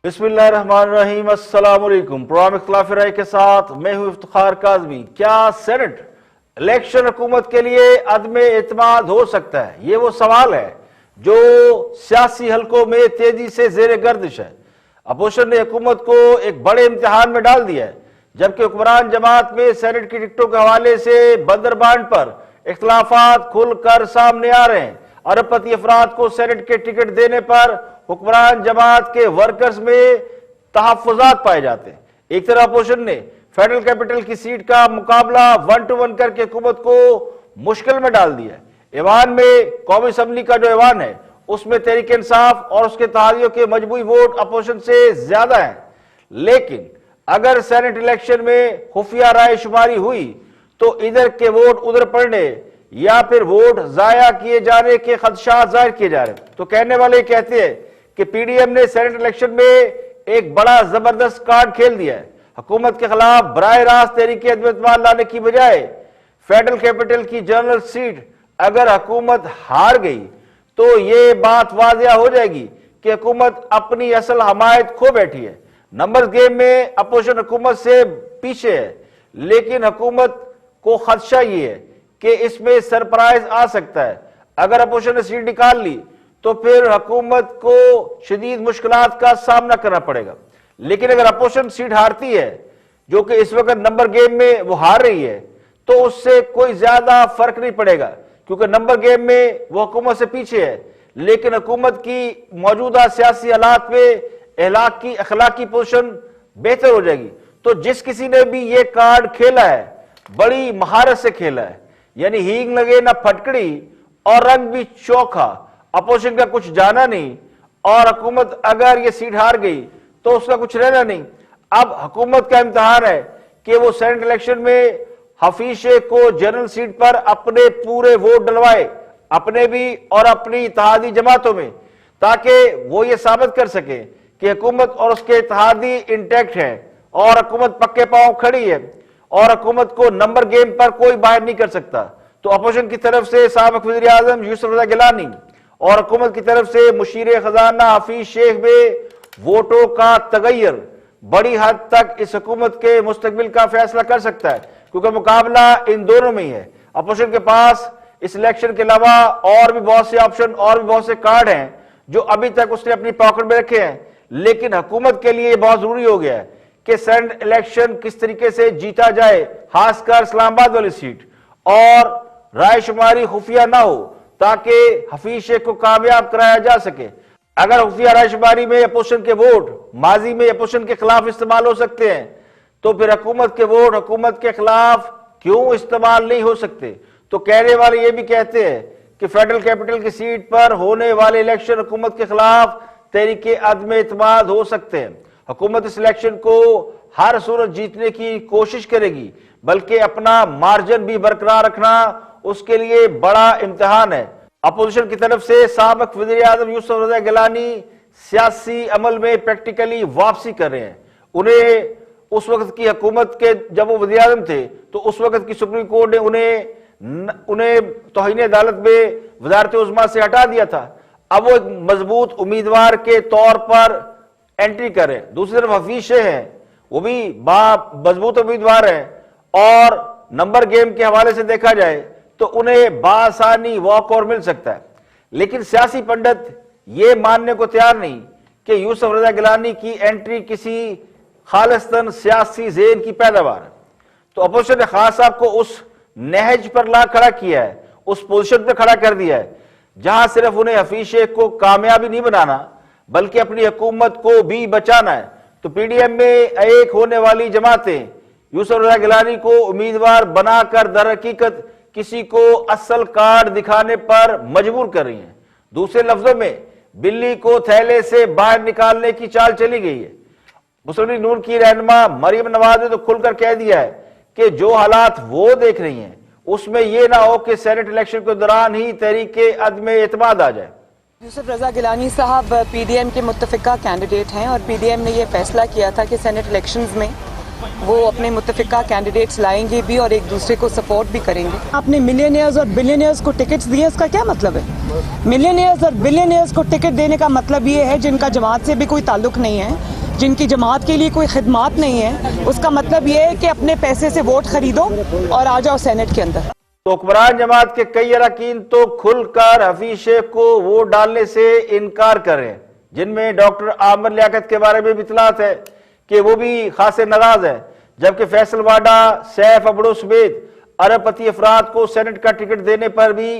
बिस्मिल्लाहिर्रहमानिर्रहीम, अस्सलाम वालेकुम। प्रोग्राम इख्तिलाफ राय के साथ मैं हूं इफ्तिखार काज़मी। क्या सेनेट इलेक्शन हुकूमत के लिए अदमे एतमाद हो सकता है? ये वो सवाल है जो सियासी हलकों में तेजी से जेर गर्दिश है। अपोजिशन ने हुकूमत को एक बड़े इम्तिहान में डाल दिया है, जबकि हुक्मरान जमात में सेनेट की टिकटों के हवाले से बंदरबांट पर इख्तिलाफात खुलकर सामने आ रहे हैं। अरबपति अफराद को सेनेट के टिकट देने पर हुक्मरान जमात के वर्कर्स में तहफ़्फ़ुज़ात पाए जाते हैं। एक तरफ अपोजिशन ने फेडरल कैपिटल की सीट का मुकाबला 1 to 1 करके हुकूमत को मुश्किल में डाल दिया है। ईवान में कौमी असम्बली का जो ईवान है उसमें तहरीक इंसाफ और उसके इत्तेहादियों के मजबूरी वोट अपोजिशन से ज्यादा है। लेकिन अगर सेनेट इलेक्शन में खुफिया राय शुमारी हुई तो इधर के वोट उधर पड़ने या फिर वोट जाया किए जाने के खदशात जाहिर किए जा रहे हैं। तो कहने वाले कहते हैं कि पीडीएम ने सेनेट इलेक्शन में एक बड़ा जबरदस्त कार्ड खेल दिया है। हुकूमत के खिलाफ बराह रास्त तहरीक अदम लाने की बजाय फेडरल कैपिटल की जनरल सीट अगर हुकूमत हार गई तो ये बात वाज़िया हो जाएगी कि हुकूमत अपनी असल हमायत खो बैठी है। नंबर गेम में अपोजिशन हुकूमत से पीछे है, लेकिन हुकूमत को खदशा ये है कि इसमें सरप्राइज आ सकता है। अगर अपोजिशन ने सीट निकाल ली तो फिर हुकूमत को शदीद मुश्किलात का सामना करना पड़ेगा। लेकिन अगर अपोजिशन सीट हारती है, जो कि इस वक्त नंबर गेम में वो हार रही है, तो उससे कोई ज्यादा फर्क नहीं पड़ेगा, क्योंकि नंबर गेम में वो हुकूमत से पीछे है। लेकिन हुकूमत की मौजूदा सियासी हालात में अखलाकी पोजीशन बेहतर हो जाएगी। तो जिस किसी ने भी ये कार्ड खेला है बड़ी महारत से खेला है, यानी हींग लगे ना फटकड़ी और रंग भी चौखा, अपोजिशन का कुछ जाना नहीं और हुकूमत अगर ये सीट हार गई तो उसका कुछ रहना नहीं। अब हुकूमत का इम्तिहान है कि वो सेनेट इलेक्शन में हफीज शेख को जनरल सीट पर अपने पूरे वोट डलवाए, अपने भी और अपनी इत्तेहादी जमातों में, ताकि वो ये साबित कर सके कि हुकूमत और उसके इत्तेहादी इंटैक्ट है और हुकूमत पक्के पांव खड़ी है और हुकूमत को नंबर गेम पर कोई बाहर नहीं कर सकता। तो अपोजिशन की तरफ से साबिक वज़ीर आज़म यूसुफ रज़ा गिलानी और हुकूमत की तरफ से मुशीर खजाना हफीज शेख में वोटों का तगय्युर बड़ी हद तक इस हुकूमत के मुस्तकबिल का फैसला कर सकता है, क्योंकि मुकाबला इन दोनों में ही है। अपोजिशन के पास इस इलेक्शन के अलावा और भी बहुत से ऑप्शन और भी बहुत से कार्ड हैं जो अभी तक उसने अपनी पॉकेट में रखे हैं। लेकिन हुकूमत के लिए बहुत जरूरी हो गया है कि सेनेट इलेक्शन किस तरीके से जीता जाए, खासकर इस्लामाबाद वाली सीट, और राय शुमारी खुफिया ना हो ताकि हफीज शेख को कामयाब कराया जा सके। अगर खुफिया राय शुमारी में अपोजिशन के वोट माजी में अपोजिशन के खिलाफ इस्तेमाल हो सकते हैं, तो फिर हुकूमत के वोट हुकूमत के खिलाफ क्यों इस्तेमाल नहीं हो सकते? तो कहने वाले ये भी कहते हैं कि फेडरल कैपिटल की सीट पर होने वाले इलेक्शन हुकूमत के खिलाफ तहरीके अदम एतमाद हो सकते हैं। हुकूमत इस इलेक्शन को हर सूरत जीतने की कोशिश करेगी, बल्कि अपना मार्जिन भी बरकरार रखना उसके लिए बड़ा इम्तिहान है। अपोजिशन की तरफ से साबिक वज़ीर आज़म यूसुफ रज़ा गिलानी सियासी अमल में प्रैक्टिकली वापसी कर रहे हैं। उन्हें उस वक्त की हुकूमत के जब वो वज़ीर आज़म थे तो उस वक्त की सुप्रीम कोर्ट ने उन्हें तौहीन अदालत में वज़ारत उज़्मा से हटा दिया था। अब वो एक मजबूत उम्मीदवार के तौर पर एंट्री करें। दूसरी तरफ हफीज शेख हैं, वो भी मजबूत उम्मीदवार हैं और नंबर गेम के हवाले से देखा जाए तो उन्हें बासानी वॉक और मिल सकता है। लेकिन सियासी पंडित ये मानने को तैयार नहीं कि यूसुफ रज़ा गिलानी की एंट्री किसी खालिस्तन सियासी ज़ेन की पैदावार है। तो अपोजिशन ने खान साहब को उस नहज पर ला खड़ा किया है, उस पोजीशन पर खड़ा कर दिया है जहां सिर्फ उन्हें हफीज शेख को कामयाबी नहीं बनाना बल्कि अपनी हुकूमत को भी बचाना है। तो पीडीएम में एक होने वाली जमातें यूसुफ रज़ा गिलानी को उम्मीदवार बनाकर दर हकीकत किसी को असल कार्ड दिखाने पर मजबूर कर रही हैं। दूसरे लफ्जों में बिल्ली को थैले से बाहर निकालने की चाल चली गई है। मुस्लिम लीग नून की रहनुमा मरियम नवाज ने तो खुलकर कह दिया है कि जो हालात वो देख रही हैं उसमें यह ना हो कि सेनेट इलेक्शन के दौरान ही तहरीके अदम एतमाद आ जाए। यूसुफ रज़ा गिलानी साहब पीडीएम के मुत्तफ़िका कैंडिडेट हैं और पीडीएम ने यह फैसला किया था कि सेनेट इलेक्शंस में वो अपने मुतफिका कैंडिडेट्स लाएंगे भी और एक दूसरे को सपोर्ट भी करेंगे। आपने मिलियनियर्स और बिलियनियर्स को टिकट्स दिए, इसका क्या मतलब है? मिलियनियर्स और बिलियनियर्स को टिकट देने का मतलब ये है जिनका जमात से भी कोई ताल्लुक नहीं है, जिनकी जमात के लिए कोई खिदमात नहीं है, उसका मतलब ये है कि अपने पैसे से वोट खरीदो और आ जाओ सेनेट के अंदर। तो हुक्मरान जमात के कई अरकान तो खुलकर हफीज शेख को वोट डालने से इनकार कर रहे हैं, जिनमें डॉक्टर आमिर लियाकत के बारे में भी इतलात है कि वो भी खासे नाराज है, जबकि फैसल वाडा, सैफ अबड़ो समेत अरबपति अफराद को सेनेट का टिकट देने पर भी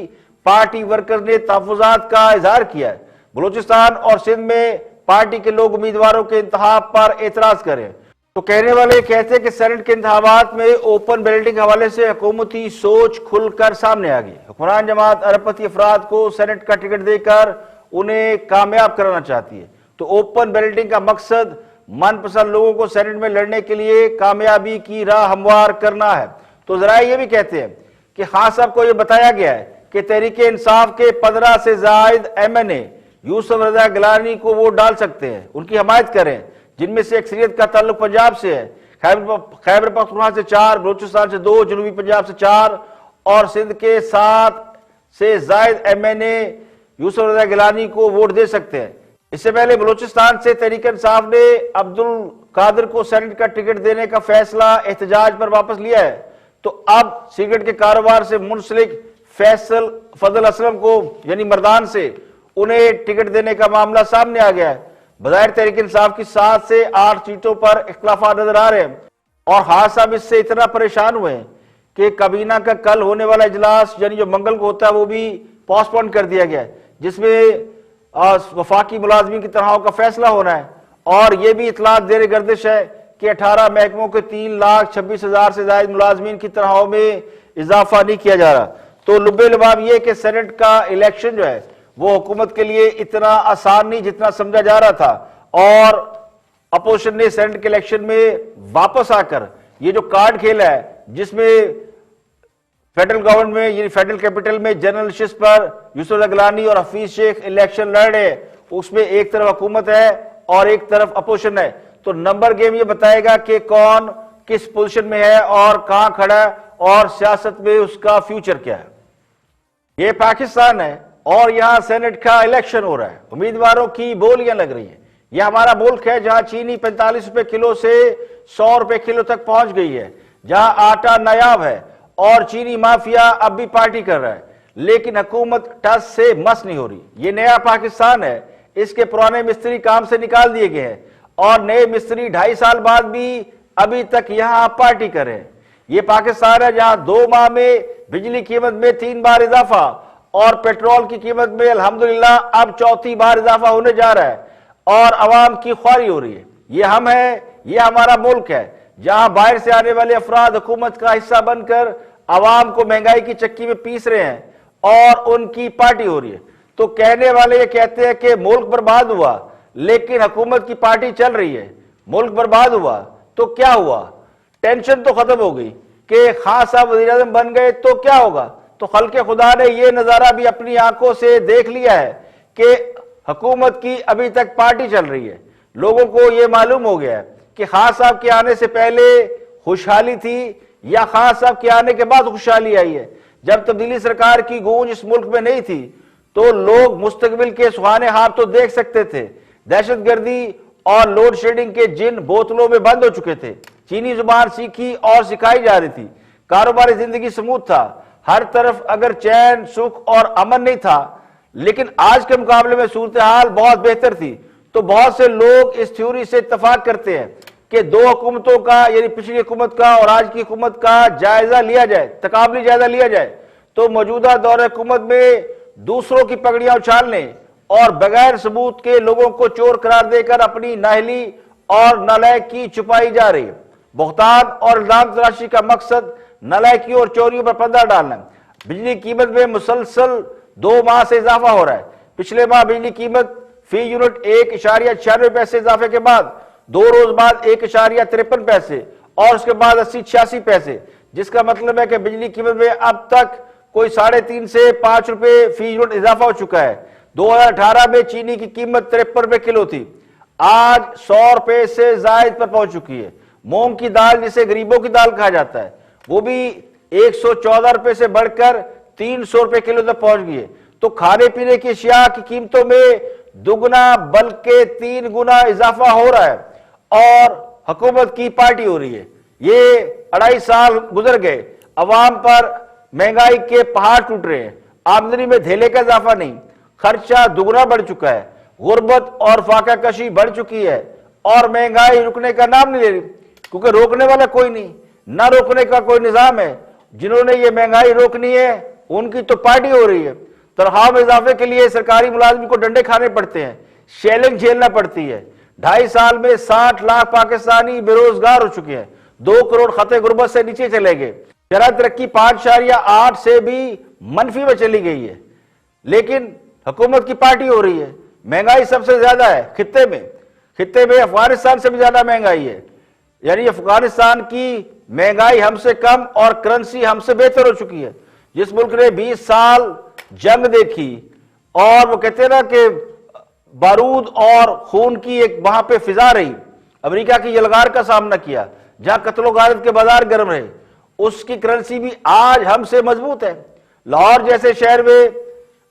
पार्टी वर्कर ने तहफ़्फ़ुज़ात का इजहार किया है। बलूचिस्तान और सिंध में पार्टी के लोग उम्मीदवारों के इंतखाब पर एतराज करें तो कहने वाले कहते हैं कि सेनेट के इंतखाबात में ओपन बैलेटिंग हवाले से हुकूमती सोच खुलकर सामने आ गई। हुक्मरान जमात अरबपति अफराद को सेनेट का टिकट देकर उन्हें कामयाब कराना चाहती है। तो ओपन बैलेटिंग का मकसद मनपसंद लोगों को सेनेट में लड़ने के लिए कामयाबी की राह हमवार करना है। तो जरा ये भी कहते हैं कि खान साहब को यह बताया गया है कि तहरीके इंसाफ के 15 से जायद MNA यूसुफ रजा गिलानी को वोट डाल सकते हैं, उनकी हमायत करें, जिनमें से अक्सरियत का ताल्लुक पंजाब से है। खैबर पख्तूनख्वा से 4, बलूचिस्तान से 2, जनूबी पंजाब से 4 और सिंध के 7 से जायद MNA यूसुफ रजा गिलानी को वोट दे सकते हैं। इससे पहले बलूचिस्तान से तहरीक इंसाफ ने अब्दुल कादिर को सेनेट का टिकट देने का फैसला एहतजाज पर वापस लिया है। तो अब सिगरेट के कारोबार से मुंसलिक फजल असलम को यानी मर्दान से उन्हें टिकट देने का मामला सामने आ गया है। बज़ाहिर तहरीक इंसाफ की 7 से 8 सीटों पर इख्तिलाफात नजर आ रहे हैं और खान साहब इससे इतना परेशान हुए हैं कि काबीना का कल होने वाला इजलास यानी जो मंगल को होता है वो भी पोस्टपोन कर दिया गया है, जिसमें वफाकी मुलाजमीन की तनख्वाहों का फैसला होना है। और यह भी इतलात देर गर्दिश है कि 18 महकमों के 3,26,000 से ज्यादा मुलाजमीन की तनख्वाहों में इजाफा नहीं किया जा रहा। तो लुब्बे लबाब यह कि सेनेट का इलेक्शन जो है वो हुकूमत के लिए इतना आसान नहीं जितना समझा जा रहा था और अपोजिशन ने सेनेट के इलेक्शन में वापस आकर ये जो कार्ड खेला है, जिसमें फेडरल गवर्नमेंट में यानी फेडरल कैपिटल में जनरल नशिस्त पर यूसुफ गिलानी और हफीज शेख इलेक्शन लड़ रहे हैं, उसमें एक तरफ हुकूमत है और एक तरफ अपोजिशन है। तो नंबर गेम ये बताएगा कि कौन किस पोजीशन में है और कहां खड़ा है और सियासत में उसका फ्यूचर क्या है। ये पाकिस्तान है और यहां सेनेट का इलेक्शन हो रहा है, उम्मीदवारों की बोलियां लग रही हैं। यह हमारा मुल्क है जहां चीनी 45 रुपए किलो से 100 रुपए किलो तक पहुंच गई है, जहां आटा नायाब है और चीनी माफिया अब भी पार्टी कर रहा है, लेकिन हुकूमत टस से मस नहीं हो रही। ये नया पाकिस्तान है, इसके पुराने मिस्त्री काम से निकाल दिए गए हैं और नए मिस्त्री 2.5 साल बाद भी अभी तक यहां पार्टी कर रहे हैं। ये पाकिस्तान है जहां 2 माह में बिजली कीमत में 3 बार इजाफा और पेट्रोल की कीमत में अल्हम्दुलिल्लाह अब 4थी बार इजाफा होने जा रहा है और अवाम की ख्वारी हो रही है। ये हम है, ये हमारा मुल्क है जहां बाहर से आने वाले अफराद हुकूमत का हिस्सा बनकर अवाम को महंगाई की चक्की में पीस रहे हैं और उनकी पार्टी हो रही है। तो कहने वाले ये कहते हैं कि मुल्क बर्बाद हुआ लेकिन हुकूमत की पार्टी चल रही है। मुल्क बर्बाद हुआ तो क्या हुआ? टेंशन तो खत्म हो गई कि खान साहब वज़ीर-ए-आज़म बन गए तो क्या होगा? तो खल्के खुदा ने यह नजारा भी अपनी आंखों से देख लिया है कि हुकूमत की अभी तक पार्टी चल रही है। लोगों को यह मालूम हो गया है कि खान साहब के आने से पहले खुशहाली थी या खान साहब के आने के बाद खुशहाली आई है। जब तब्दीली सरकार की गूंज इस मुल्क में नहीं थी तो लोग मुस्तकबिल के सुहाने हाथ तो देख सकते थे। दहशतगर्दी और लोड शेडिंग के जिन बोतलों में बंद हो चुके थे, चीनी जुबान सीखी और सिखाई जा रही थी, कारोबारी जिंदगी स्मूथ था, हर तरफ अगर चैन सुख और अमन नहीं था, लेकिन आज के मुकाबले में सूरत हाल बहुत बेहतर थी। तो बहुत से लोग इस थ्योरी से इत्तफाक करते हैं कि 2 हुकूमतों का यानी पिछली हुकूमत का और आज की हुकूमत का जायजा लिया जाए, तकाबली जायजा लिया जाए, तो मौजूदा दौर हुकूमत में दूसरों की पगड़ियां उछालने और बगैर सबूत के लोगों को चोर करार देकर अपनी नाहली और नालायकी छुपाई जा रही है। भुगतान और इल्जाम तराशी का मकसद नालायकी और चोरियों पर पर्दा डालना। बिजली कीमत में मुसलसल 2 माह से इजाफा हो रहा है। पिछले माह बिजली कीमत फी यूनिट 1.96 पैसे इजाफे के बाद 2 रोज बाद 1.53 पैसे और उसके बाद 80-86 पैसे, जिसका मतलब है कि बिजली कीमत में अब तक कोई 3.5 से 5 रुपए फी यूनिट इजाफा हो चुका है। 2018 में चीनी की कीमत 53 रुपए किलो थी, आज 100 रुपए से जायद पर पहुंच चुकी है। मूंग की दाल, जिसे गरीबों की दाल कहा जाता है, वो भी 114 रुपए से बढ़कर 300 रुपए किलो तक पहुंच गई है। तो खाने पीने की अशिया की कीमतों में दुगना बल्कि 3 गुना इजाफा हो रहा है और हुकूमत की पार्टी हो रही है। ये 2.5 साल गुजर गए, अवाम पर महंगाई के पहाड़ टूट रहे हैं, आमदनी में धेले का इजाफा नहीं, खर्चा दुगना बढ़ चुका है, गुर्बत और फाका कशी बढ़ चुकी है और महंगाई रुकने का नाम नहीं ले रही, क्योंकि रोकने वाला कोई नहीं, ना रोकने का कोई निजाम है। जिन्होंने ये महंगाई रोकनी है उनकी तो पार्टी हो रही है। तनख्वाह में इजाफे के लिए सरकारी मुलाजिम को डंडे खाने पड़ते हैं, शेलिंग झेलना पड़ती है। 2.5 साल में 60 लाख पाकिस्तानी बेरोजगार हो चुके हैं, 2 करोड़ खते गुर्बत से नीचे चले गए, शरह तरक्की 5.8 से भी मनफी में चली गई है। लेकिन हुकूमत की पार्टी हो रही है। महंगाई सबसे ज्यादा है खित्ते में अफगानिस्तान से भी ज्यादा महंगाई है, यानी अफगानिस्तान की महंगाई हमसे कम और करेंसी हमसे बेहतर हो चुकी है। जिस मुल्क ने 20 साल जंग देखी और वो कहते हैं ना कि बारूद और खून की एक वहां पे फिजा रही, अमेरिका की यलगार का सामना किया, जहां कत्लो गारत के बाजार गर्म रहे, उसकी करेंसी भी आज हमसे मजबूत है। लाहौर जैसे शहर में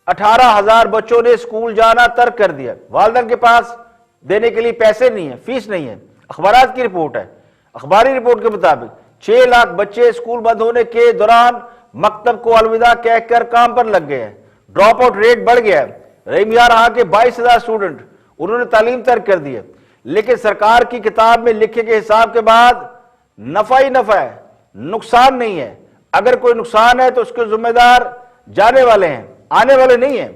18,000 बच्चों ने स्कूल जाना तर्क कर दिया, वालिदैन के पास देने के लिए पैसे नहीं है, फीस नहीं है। अखबारात की रिपोर्ट है, अखबारी रिपोर्ट के मुताबिक 6 लाख बच्चे स्कूल बंद होने के दौरान मकतब को अलविदा कहकर काम पर लग गए हैं। ड्रॉप आउट रेट बढ़ गया है। रहीम यार रहा के 22,000 स्टूडेंट, उन्होंने तालीम तर्क कर दी है। लेकिन सरकार की किताब में लिखे के हिसाब के बाद नफा ही नफा है, नुकसान नहीं है। अगर कोई नुकसान है तो उसके जिम्मेदार जाने वाले हैं, आने वाले नहीं है।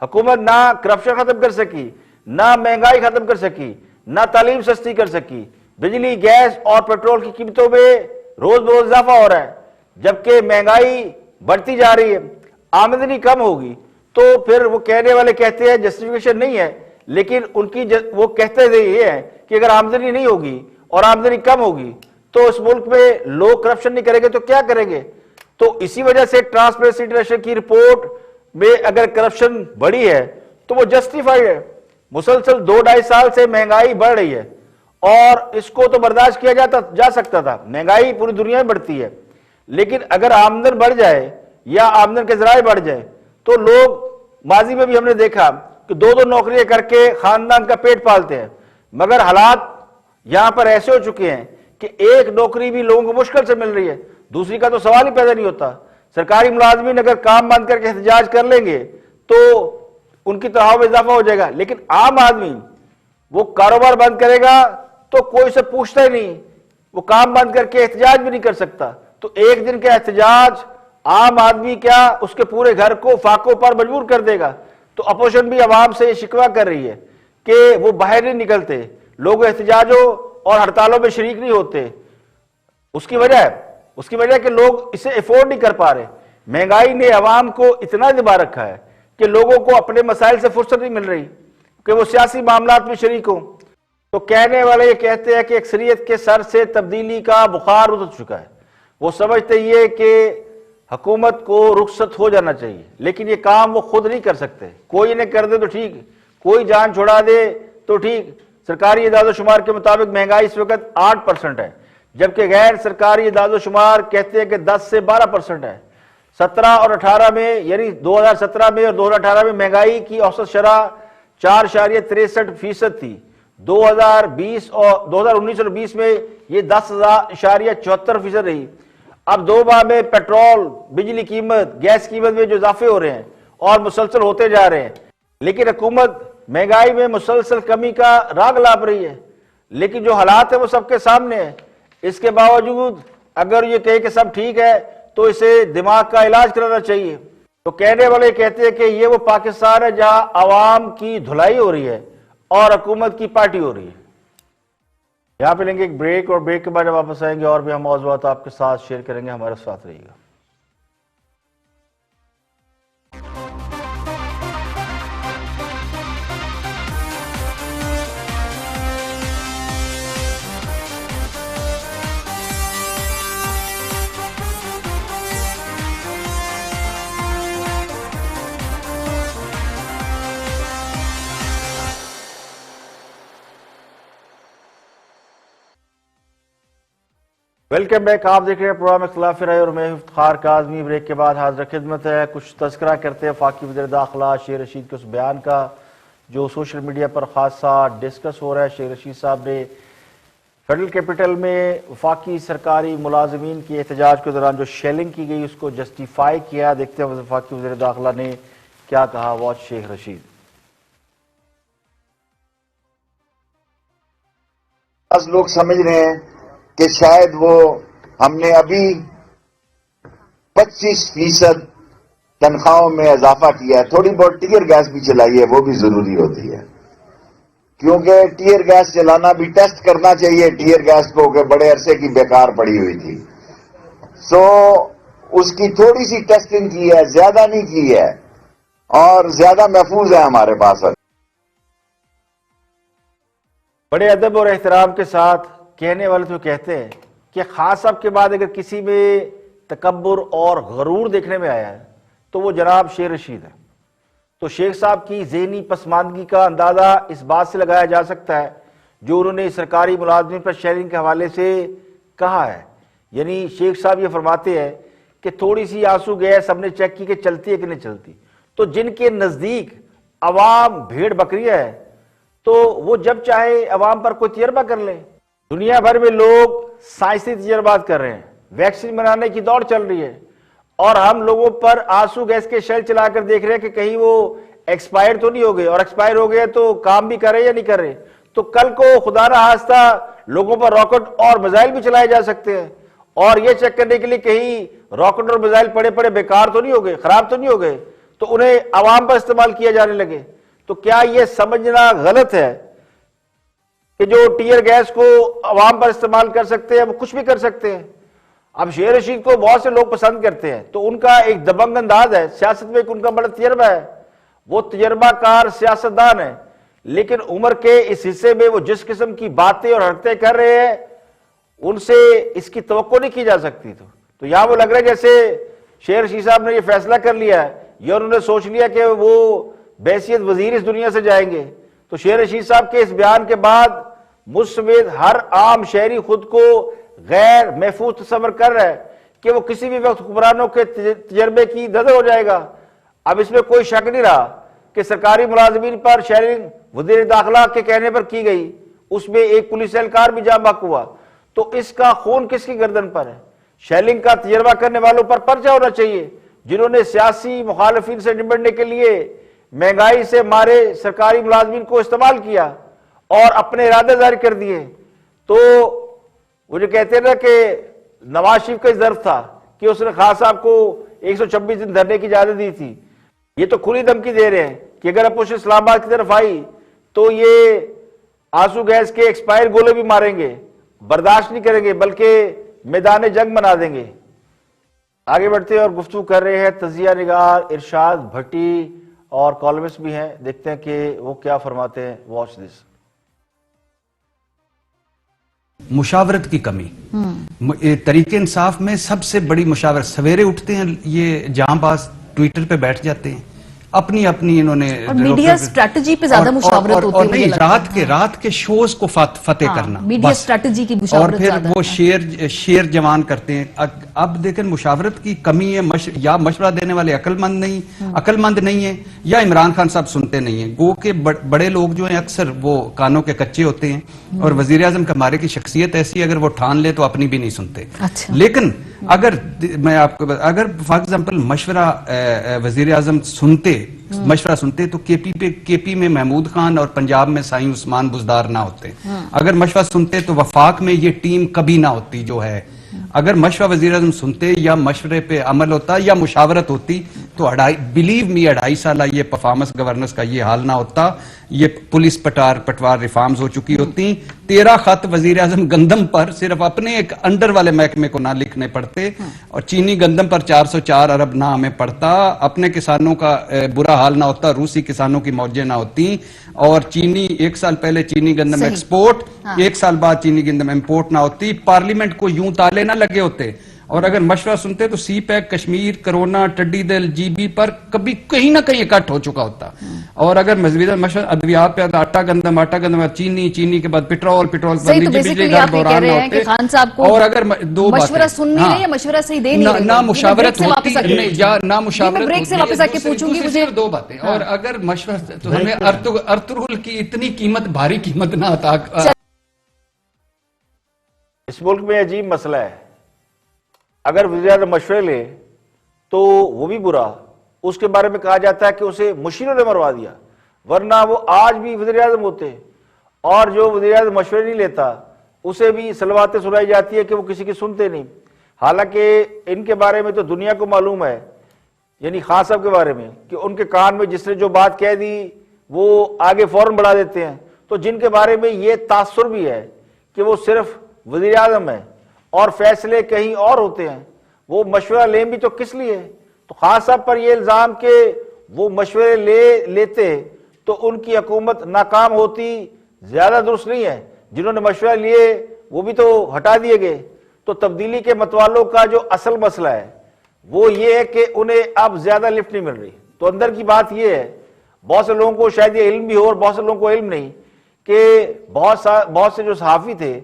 हुकूमत ना करप्शन खत्म कर सकी, ना महंगाई खत्म कर सकी, ना तालीम सस्ती कर सकी। बिजली, गैस और पेट्रोल की कीमतों में रोज बरोज इजाफा हो रहा है, जबकि महंगाई बढ़ती जा रही है, आमदनी कम होगी। तो फिर वो कहने वाले कहते हैं, जस्टिफिकेशन नहीं है, लेकिन उनकी वो कहते ये है कि अगर आमदनी नहीं होगी और आमदनी कम होगी तो इस मुल्क में लोग करप्शन नहीं करेंगे तो क्या करेंगे। तो इसी वजह से ट्रांसपेरेंसी इंटरनेशनल की रिपोर्ट में अगर करप्शन बढ़ी है तो वो जस्टिफाइड है। मुसलसल 2-2.5 साल से महंगाई बढ़ रही है और इसको तो बर्दाश्त किया जा सकता था, महंगाई पूरी दुनिया में बढ़ती है। लेकिन अगर आमदन बढ़ जाए या आमदन के जराए बढ़ जाए तो लोग, माजी में भी हमने देखा कि 2-2 नौकरियां करके खानदान का पेट पालते हैं। मगर हालात यहां पर ऐसे हो चुके हैं कि एक नौकरी भी लोगों को मुश्किल से मिल रही है, दूसरी का तो सवाल ही पैदा नहीं होता। सरकारी मुलाजमीन अगर काम बंद करके एहतजाज कर लेंगे तो उनकी तनख्वाह में इजाफा हो जाएगा, लेकिन आम आदमी वो कारोबार बंद करेगा तो कोई उसे पूछता ही नहीं, वो काम बंद करके एहतजाज भी नहीं कर सकता। तो एक दिन का एहतजाज आम आदमी क्या उसके पूरे घर को फाकों पर मजबूर कर देगा। तो अपोजिशन भी आवाम से शिकवा कर रही है कि वो बाहर नहीं निकलते, लोग एहतजाजों और हड़तालों में शरीक नहीं होते। उसकी वजह कि लोग इसे अफोर्ड नहीं कर पा रहे। महंगाई ने आवाम को इतना दबा रखा है कि लोगों को अपने मसाइल से फुर्सत नहीं मिल रही कि वो सियासी मामलात में शरीक हों। तो कहने वाले ये कहते हैं कि अक्सरियत के सर से तब्दीली का बुखार उतर चुका है। वो समझते ये कि हुकूमत को रुखसत हो जाना चाहिए, लेकिन ये काम वो खुद नहीं कर सकते। कोई इन्हें कर दे तो ठीक, कोई जान छुड़ा दे तो ठीक। सरकारी इदाद-ओ-शुमार के मुताबिक महंगाई इस वक्त 8% है, जबकि गैर सरकारी इदाद-ओ-शुमार कहते हैं कि 10 से 12% है। 17 और 18 में, यानी 2017 में और 2018 में महंगाई की औसत शरह 4.63% थी। 2019 और 20 में ये 10.74% रही। अब 2 माह में पेट्रोल, बिजली कीमत, गैस कीमत में जो इजाफे हो रहे हैं और मुसलसल होते जा रहे हैं, लेकिन हुकूमत महंगाई में मुसलसल कमी का राग लाप रही है। लेकिन जो हालात है वो सबके सामने है। इसके बावजूद अगर ये कहे कि सब ठीक है तो इसे दिमाग का इलाज कराना चाहिए। तो कहने वाले कहते हैं कि ये वो पाकिस्तान है जहां आवाम की धुलाई हो रही है और हुकूमत की पार्टी हो रही है। यहां पे लेंगे एक ब्रेक और ब्रेक के बाद वापस आएंगे और भी हम मौजूद आपके साथ शेयर करेंगे। हमारे साथ रहिएगा। Welcome back. आप देख रहे हैं प्रोग्राम इख्तिलाफ राय और मैं इफ्तिखार काज़मी। ब्रेक के बाद हाजिर खिदमत है। कुछ तज़किरा करते हैं वफाकी वज़ीर दाखिला शेर रशीद के उस बयान का जो सोशल मीडिया पर खासा डिस्कस हो रहा है। शेर रशीद साहब ने फेडरल कैपिटल में वफाकी सरकारी मुलाजमीन की एहतजाज के दौरान जो शेलिंग की गई उसको जस्टिफाई किया। देखते हैं वफाकी वज़ीर दाखिला ने क्या कहा। वॉच शेख रशीद। लोग समझ रहे हैं कि शायद वो हमने अभी 25% तनख्वाहों में इजाफा किया है, थोड़ी बहुत टीयर गैस भी चलाई है, वो भी जरूरी होती है क्योंकि टीयर गैस चलाना भी टेस्ट करना चाहिए टीयर गैस को कि बड़े अरसे की बेकार पड़ी हुई थी। सो उसकी थोड़ी सी टेस्टिंग की है, ज्यादा नहीं की है और ज्यादा महफूज है हमारे पास। बड़े अदब और एहतराम के साथ कहने वाले तो कहते हैं कि खास साहब के बाद अगर किसी में तकब्बुर और गरूर देखने में आया है तो वो जनाब शेर रशीद है। तो शेख साहब की ज़हनी पसमानदगी का अंदाज़ा इस बात से लगाया जा सकता है जो उन्होंने सरकारी मुलाजमिन पर शेयरिंग के हवाले से कहा है। यानी शेख साहब ये फरमाते हैं कि थोड़ी सी आंसू गैस हमने चेक की कि चलती है कि नहीं चलती। तो जिनके नज़दीक अवाम भेड़ बकरियां है तो वो जब चाहे अवाम पर कोई तजर्बा कर ले। दुनिया भर में लोग साइंसी तजर्बात कर रहे हैं, वैक्सीन बनाने की दौड़ चल रही है और हम लोगों पर आंसू गैस के शेल चलाकर देख रहे हैं कि कहीं वो एक्सपायर तो नहीं हो गए, और एक्सपायर हो गए तो काम भी कर रहे या नहीं कर रहे। तो कल को खुदा ना खास्ता लोगों पर रॉकेट और मिसाइल भी चलाए जा सकते हैं और ये चेक करने के लिए कहीं रॉकेट और मिसाइल पड़े पड़े बेकार तो नहीं हो गए, खराब तो नहीं हो गए, तो उन्हें अवाम पर इस्तेमाल किया जाने लगे। तो क्या यह समझना गलत है कि जो टीयर गैस को अवाम पर इस्तेमाल कर सकते हैं वो कुछ भी कर सकते हैं। अब शेर रशीद को बहुत से लोग पसंद करते हैं तो उनका एक दबंग अंदाज है, सियासत में एक उनका बड़ा तजर्बा है, वो तजर्बाकार सियासतदान है, लेकिन उम्र के इस हिस्से में वो जिस किस्म की बातें और हरकतें कर रहे हैं उनसे इसकी तवक्को नहीं की जा सकती। तो यहां वो लग रहा है जैसे शेर रशीद साहब ने ये फैसला कर लिया है या उन्होंने सोच लिया कि वो बैसियत वजीर इस दुनिया से जाएंगे। तो शेर रशीद साहब के इस बयान के बाद मुझ समेत हर आम शहरी खुद को गैर महफूज तस्वर कर रहा है कि वो किसी भी वक्त हुक्मरानों के तजर्बे की दद हो जाएगा। अब इसमें कोई शक नहीं रहा कि सरकारी मुलाजमीन पर शेयरिंग वज़ीर दाखिला के कहने पर की गई, उसमें एक पुलिस एहलकार भी जाँ बहक हुआ। तो इसका खून किसकी गर्दन पर है? शेयरिंग का तजर्बा करने वालों पर पर्चा होना चाहिए जिन्होंने सियासी मुखालफिन से निपटने के लिए महंगाई से मारे सरकारी मुलाजमीन को इस्तेमाल किया और अपने इरादे जारी कर दिए। तो वो जो कहते हैं ना कि नवाज शरीफ का जर्फ था कि उसने खान साहब को 126 दिन धरने की इजाजत दी थी, ये तो खुली धमकी दे रहे हैं कि अगर अपोजिशन इस्लामाबाद की तरफ आई तो ये आंसू गैस के एक्सपायर गोले भी मारेंगे, बर्दाश्त नहीं करेंगे बल्कि मैदान जंग बना देंगे। आगे बढ़ते हैं और गुफ्तगू कर रहे हैं तजिया निगार इरशाद भट्टी और कॉलमिस्ट भी हैं। देखते हैं कि वो क्या फरमाते हैं। Watch this. मुशावरत की कमी, तरीके इंसाफ में सबसे बड़ी मुशावरत। सवेरे उठते हैं ये जहांबाज ट्विटर पे बैठ जाते हैं, अपनी अपनी इन्होंने मीडिया स्ट्रेटजी पे ज्यादा मुशावरत होती है। और नहीं, रात के शोज को फतेह करना, मीडिया स्ट्रेटजी की मुशावरत और फिर वो शेर जवान करते हैं। अब देखें मुशावरत की कमी है, या मशवरा देने वाले अक्लमंद नहीं है या इमरान खान साहब सुनते नहीं है। गो के बड़े लोग जो हैं अक्सर वो कानों के कच्चे होते हैं और वजीर आजम कमारे की शख्सियत ऐसी अगर वो ठान ले तो अपनी भी नहीं सुनते। अच्छा। लेकिन अगर मैं आपको अगर फॉर एग्जाम्पल मशवरा वजीर आजम मशवरा सुनते तो केपी में महमूद खान और पंजाब में साईं उस्मान बुजदार ना होते। अगर मशवरा सुनते तो वफाक में ये टीम कभी ना होती जो है। अगर मशवरा वजीर आजम सुनते या मशवरे पे अमल होता या मुशावरत होती तो बिलीव मी 2.5 साल ये परफॉर्मेंस गवर्नेंस का ये हाल ना होता। ये पुलिस पटवार रिफॉर्म्स हो चुकी होती। 13 खत वजीर आजम गंदम पर सिर्फ अपने एक अंडर वाले महकमे को ना लिखने पड़ते और चीनी गंदम पर 404 अरब ना हमें पड़ता। अपने किसानों का बुरा हाल ना होता, रूसी किसानों की मौजें ना होती और चीनी 1 साल पहले चीनी गंदम एक्सपोर्ट, 1 साल बाद चीनी गंदम इंपोर्ट ना होती। पार्लियामेंट को यूं ताले ना लगे होते और अगर मशवरा सुनते तो सी पैक, कश्मीर, कोरोना, टिड्डी दल, जीबी पर कभी कहीं ना कहीं इकट्ठ हो चुका होता। और अगर मशवरा अद्वियात पे आटा गंदम, चीनी के बाद पेट्रोल पर बिजली घर दौरान होते। खान साहब को और अगर दो मशवरा सुन नहीं रहे या मशवरा सही दे नहीं रहे, ना मुशावरत होती या ना मुशावरत, ब्रेक से वापस आके पूछूंगी मुझे दो बातें। और अगर मशवरा तो हमें अर्तुगरुल की इतनी कीमत, भारी कीमत ना अता। इस मुल्क में अजीब मसला है, अगर वज़ीर-ए-आज़म मशवरे ले तो वो भी बुरा, उसके बारे में कहा जाता है कि उसे मुशीरों ने मरवा दिया, वरना वो आज भी वज़ीर-ए-आज़म होते। और जो वज़ीर-ए-आज़म मशवरे नहीं लेता उसे भी सलवातें सुनाई जाती है कि वो किसी की सुनते नहीं। हालांकि इनके बारे में तो दुनिया को मालूम है, यानी खान साहब के बारे में, कि उनके कान में जिसने जो बात कह दी वो आगे फौरन बढ़ा देते हैं। तो जिनके बारे में ये तासुर भी है कि वो सिर्फ वज़ीर आज़म है और फैसले कहीं और होते हैं, वो मशवरा लें भी तो किस लिए? तो खान साहब पर यह इल्ज़ाम कि वो मशवरे लेते तो उनकी हुकूमत नाकाम होती, ज़्यादा दुरुस्त नहीं है। जिन्होंने मशवरा लिए वो भी तो हटा दिए गए। तो तब्दीली के मतवालों का जो असल मसला है वो ये है कि उन्हें अब ज़्यादा लिफ्ट नहीं मिल रही। तो अंदर की बात ये है, बहुत से लोगों को शायद ये इल्म भी हो और बहुत से लोगों को इल्म नहीं, कि बहुत से जो सहाफ़ी थे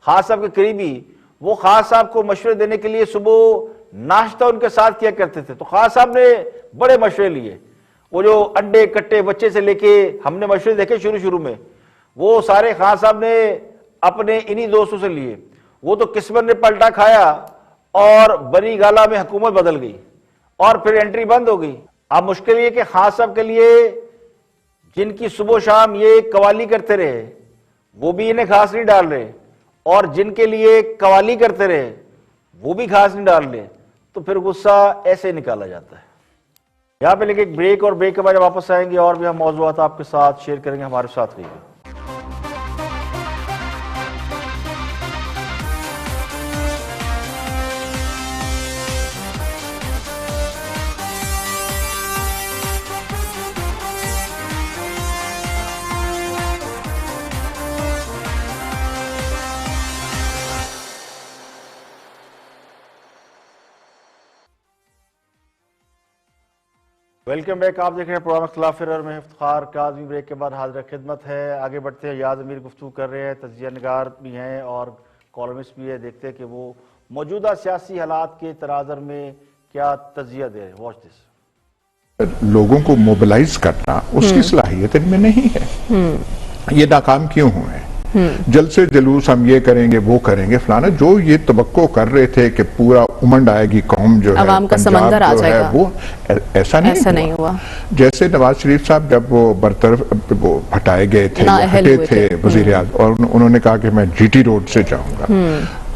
खान साहब के करीबी, वो खान साहब को मशवरे देने के लिए सुबह नाश्ता उनके साथ किया करते थे। तो खान साहब ने बड़े मशवरे लिए, वो जो अंडे कट्टे बच्चे से लेके हमने मशवरे देखे शुरू में, वो सारे खान साहब ने अपने इन्हीं दोस्तों से लिए। वो तो किस्मत ने पलटा खाया और बनी गाला में हुकूमत बदल गई और फिर एंट्री बंद हो गई। अब मुश्किल ये कि खान साहब के लिए जिनकी सुबह शाम ये कवाली करते रहे वो भी इन्हें खास नहीं डाल रहे, और जिनके लिए कवाली करते रहे वो भी खास नहीं डाल रहे, तो फिर गुस्सा ऐसे निकाला जाता है। यहाँ पे लेके एक ब्रेक, और ब्रेक के बाद वापस आएंगे और भी हम मौज़ूआत आपके साथ शेयर करेंगे। हमारे साथ रहिए। Welcome back. आप देख रहे हैं प्रोग्राम इख्तिलाफ और मैं इफ्तिखार काज़मी। ब्रेक के बाद हाजिर खिदमत है। आगे बढ़ते हैं। याद अमीर गुफ्तगू कर रहे हैं, तजिया निगार भी हैं और कॉलमिस्ट भी है। देखते हैं कि वो मौजूदा सियासी हालात के तराजर में क्या तजिया दे रहे हैं। Watch this. लोगों को मोबिलाइज करना उसकी सलाहियत इनमें नहीं है। ये नाकाम क्यों हुए? जल्द से जुलूस हम ये करेंगे वो करेंगे फलाना, जो ये तवक्को कर रहे थे कि पूरा उमंड आएगी कौम जो है, अवाम का समंदर आ जाएगा, वो ऐसा नहीं हुआ। जैसे नवाज शरीफ साहब जब वो बरतरफ वो हटाए गए थे, हटे थे वजीर आज़म, और उन्होंने कहा कि मैं जीटी रोड से जाऊंगा,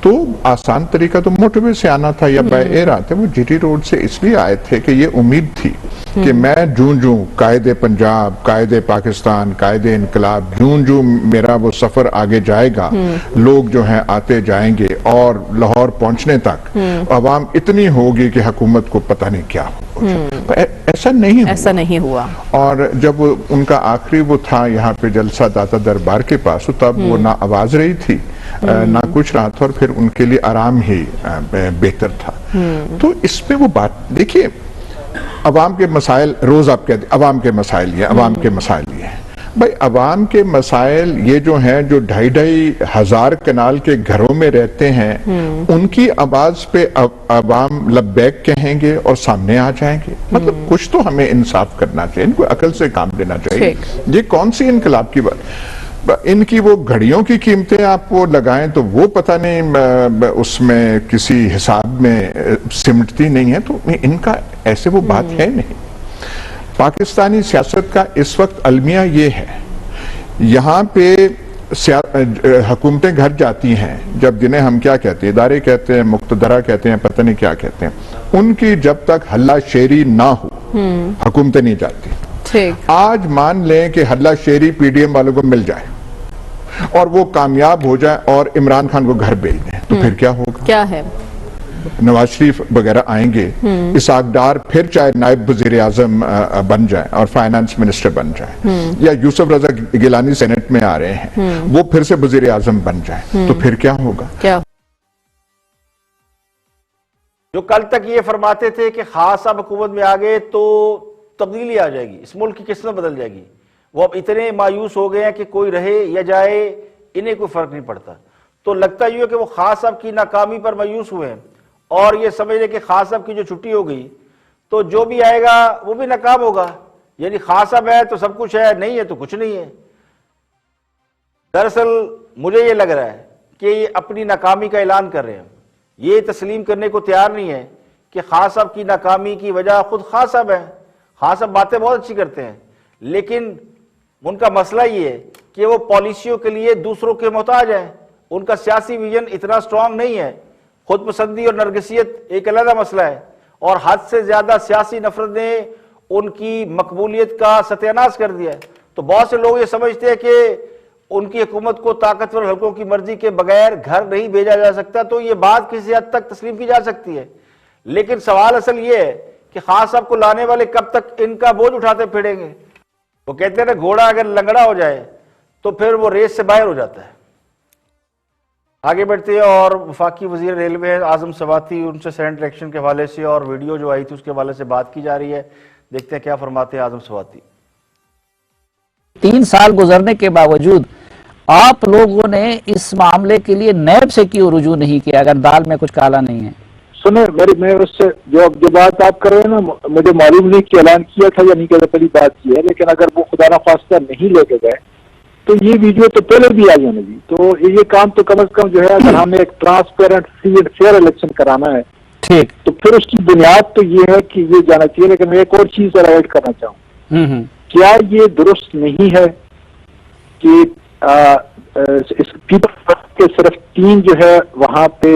तो आसान तरीका तो मोटरवे से आना था या बाय एयर आते। वो जीटी रोड से इसलिए आए थे कि ये उम्मीद थी कि मैं जूं कायदे पंजाब, कायदे पाकिस्तान, कायदे इनकलाब, जूं मेरा वो सफर आगे जाएगा, लोग जो हैं आते जाएंगे और लाहौर पहुंचने तक अवाम इतनी होगी कि हुकूमत को पता नहीं क्या हो। ऐसा नहीं हुआ। और जब उनका आखिरी वो था यहाँ पे जलसा दाता दरबार के पास, तब वो ना आवाज रही थी ना कुछ रहा था, और फिर उनके लिए आराम ही बेहतर था। तो इसमें वो बात देखिए, अवाम के मसाइल रोज आप कहते अवाम के मसाइल ये, अवाम के मसाइल ये भाई, अवाम के मसाइल ये जो हैं, जो 2,500 कनाल के घरों में रहते हैं, उनकी आवाज पे अवाम लब्बैक कहेंगे और सामने आ जाएंगे। मतलब कुछ तो हमें इंसाफ करना चाहिए, इनको अकल से काम लेना चाहिए। ये कौन सी इनकलाब की बात? इनकी वो घड़ियों की कीमतें आप वो लगाएं तो वो पता नहीं उसमें किसी हिसाब में सिमटती नहीं है, तो इनका ऐसे वो बात है नहीं। पाकिस्तानी सियासत का इस वक्त अलमिया ये है, यहाँ पे हुकूमतें घर जाती हैं जब, जिन्हें हम क्या कहते हैं, इदारे कहते हैं, मुक्तदरा कहते हैं, पता नहीं क्या कहते हैं, उनकी जब तक हल्ला शेरी ना हो हुकूमतें नहीं जाती। आज मान लें कि हल्ला शेरी पीडीएम वालों को मिल जाए और वो कामयाब हो जाए और इमरान खान को घर भेज दें, तो फिर क्या होगा? क्या है? नवाज शरीफ वगैरह आएंगे, इसाक डार फिर चाहे नायब वजीर आजम बन जाए और फाइनेंस मिनिस्टर बन जाए, या यूसुफ रजा गिलानी सेनेट में आ रहे हैं, वो फिर से वजीर आजम बन जाए, तो फिर क्या होगा? जो कल तक ये फरमाते थे कि खास साहब हुकूमत में आ गए तो तब्दीली आ जाएगी, इस मुल्क की किस्मत बदल जाएगी, वो अब इतने मायूस हो गए हैं कि कोई रहे या जाए इन्हें कोई फर्क नहीं पड़ता। तो लगता ही है कि वो खास साहब की नाकामी पर मायूस हुए हैं और ये समझ रहे कि खास साहब की जो छुट्टी हो गई तो जो भी आएगा वो भी नाकाम होगा, यानी खास साहब है तो सब कुछ है, नहीं है तो कुछ नहीं है। दरअसल मुझे ये लग रहा है कि ये अपनी नाकामी का ऐलान कर रहे हैं, ये तस्लीम करने को तैयार नहीं है कि खास साहब की नाकामी की वजह खुद खास साहब है। खास साहब बातें बहुत अच्छी करते हैं, लेकिन उनका मसला ये है कि वो पॉलिसियों के लिए दूसरों के मोहताज हैं, उनका सियासी विजन इतना स्ट्रांग नहीं है। खुद पसंदी और नरगिसियत एक अलग मसला है, और हद से ज्यादा सियासी नफरत ने उनकी मकबूलियत का सत्यानाश कर दिया है। तो बहुत से लोग ये समझते हैं कि उनकी हुकूमत को ताकतवर हल्कों की मर्जी के बगैर घर नहीं भेजा जा सकता, तो ये बात किसी हद तक तस्लीम की जा सकती है। लेकिन सवाल असल ये है कि खास साहब को लाने वाले कब तक इनका बोझ उठाते फिरेंगे। वो कहते हैं ना, घोड़ा अगर लंगड़ा हो जाए तो फिर वो रेस से बाहर हो जाता है। आगे बढ़ते हैं और वफाकी वजीर रेलवे आजम सवाती, उनसे सेनेट इलेक्शन के हवाले से और वीडियो जो आई थी उसके हवाले से बात की जा रही है। देखते हैं क्या फरमाते हैं आजम सवाती। 3 साल गुजरने के बावजूद आप लोगों ने इस मामले के लिए नैब से क्यों रुजू नहीं किया, अगर दाल में कुछ काला नहीं है? सुने मैं उससे जो बात आप कर रहे हैं ना, मुझे मालूम नहीं कि ऐलान किया था या नहीं किया था, पहली बात ये है। लेकिन अगर वो खुदा ना खास्ता नहीं लेके गए तो ये वीडियो तो पहले भी आई होने दी। तो ये काम तो कम से कम जो है, अगर हमें एक transparent free and fair election कराना है, ठीक, तो फिर उसकी बुनियाद तो ये है कि ये जाना चाहिए। लेकिन मैं एक और चीज और ऐड करना चाहूँ, क्या ये दुरुस्त नहीं है कि इस पीपल के सिर्फ 3 जो है वहां पे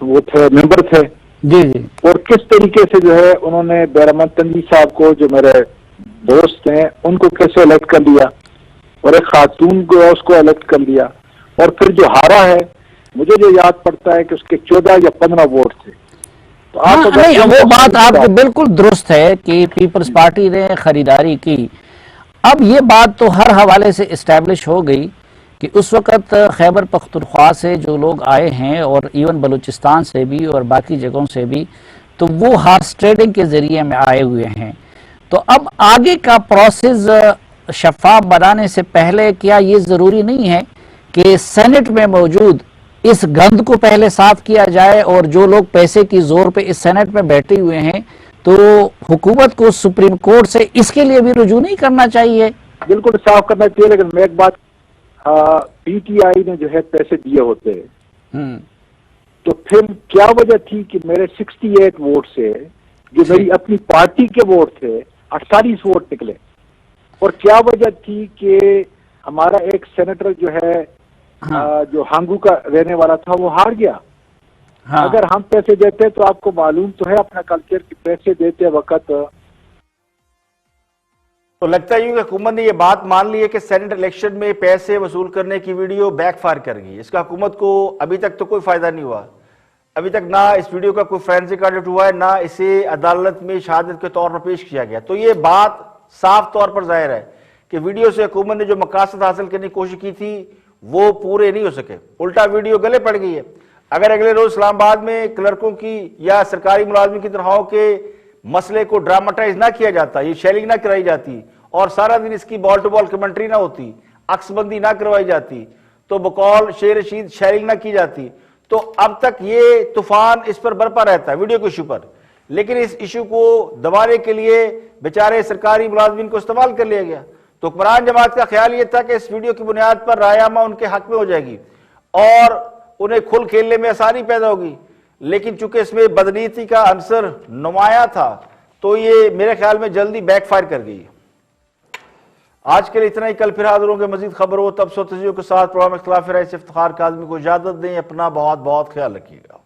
वो थे, मेंबर थे जी जी, और किस तरीके से जो है उन्होंने बैरमन तंजी साहब को, जो मेरे दोस्त हैं, उनको कैसे इलेक्ट कर लिया और एक खातून को उसको इलेक्ट कर लिया। और फिर जो हारा है, मुझे जो याद पड़ता है कि उसके 14 या 15 वोट थे। तो आप नहीं, वो बात आपकी बिल्कुल दुरुस्त है कि पीपल्स पार्टी ने खरीदारी की। अब ये बात तो हर हवाले से इस्टेब्लिश हो गई कि उस वक़्त खैबर पख्तूनख्वा से जो लोग आए हैं और इवन बलूचिस्तान से भी और बाकी जगहों से भी, तो वो हार्स ट्रेडिंग के ज़रिए में आए हुए हैं। तो अब आगे का प्रोसेस शफाफ बनाने से पहले क्या ये ज़रूरी नहीं है कि सेनेट में मौजूद इस गंद को पहले साफ किया जाए, और जो लोग पैसे की जोर पे इस सेनेट में बैठे हुए हैं तो हुकूमत को सुप्रीम कोर्ट से इसके लिए भी रुजू नहीं करना चाहिए? बिल्कुल साफ करना चाहिए। लेकिन मैं एक बात, पीटीआई ने जो है पैसे दिए होते हैं, तो फिर क्या वजह थी कि मेरे 68 वोट से, जो मेरी अपनी पार्टी के वोट थे, 48 वोट निकले? और क्या वजह थी कि हमारा एक सेनेटर जो है, जो हांगू का रहने वाला था, वो हार गया? अगर हम पैसे देते तो आपको मालूम तो है अपना कल्चर कि पैसे देते वक्त तो लगता है कि हुकूमत ने यह बात मान ली है कि सेनेट इलेक्शन में पैसे वसूल करने की वीडियो बैकफायर कर गई। इसका हुकूमत को अभी तक तो कोई फायदा नहीं हुआ। अभी तक ना इस वीडियो का कोई फोरेंसिक ऑडिट हुआ है, ना इसे अदालत में शहादत के तौर पर पेश किया गया। तो ये बात साफ तौर पर जाहिर है कि वीडियो से हुकूमत ने जो मकासद हासिल करने की कोशिश की थी वो पूरे नहीं हो सके, उल्टा वीडियो गले पड़ गई है। अगर अगले रोज इस्लामाबाद में क्लर्कों की या सरकारी मुलाजमिन की तनख्वाहों के मसले को ड्रामाटाइज ना किया जाता, ये शेयरिंग ना कराई जाती और सारा दिन इसकी बॉल टू बॉल कमेंट्री ना होती, अक्सबंदी ना करवाई जाती, तो बकौल शेर रशीद शेयरिंग ना की जाती, तो अब तक ये तूफान इस पर बरपा रहता है वीडियो के इशू पर। लेकिन इस इशू को दबाने के लिए बेचारे सरकारी मुलाजमिन को इस्तेमाल कर लिया गया। तो हुक्मरान जमात का ख्याल ये था कि इस वीडियो की बुनियाद पर रायनामा उनके हक में हो जाएगी और उन्हें खुल खेलने में आसानी पैदा होगी। लेकिन चूंकि इसमें बदनीति का अंसर नुमाया था तो ये मेरे ख्याल में जल्दी बैकफायर कर गई। आज के लिए इतना ही। कल फिर हाजिर होंगे मजीद खबर हो तब सो तजियों के साथ। प्रोग्राम इख्तिलाफ राय से इफ्तिखार काज़मी को इजाजत दें। अपना बहुत बहुत ख्याल रखिएगा।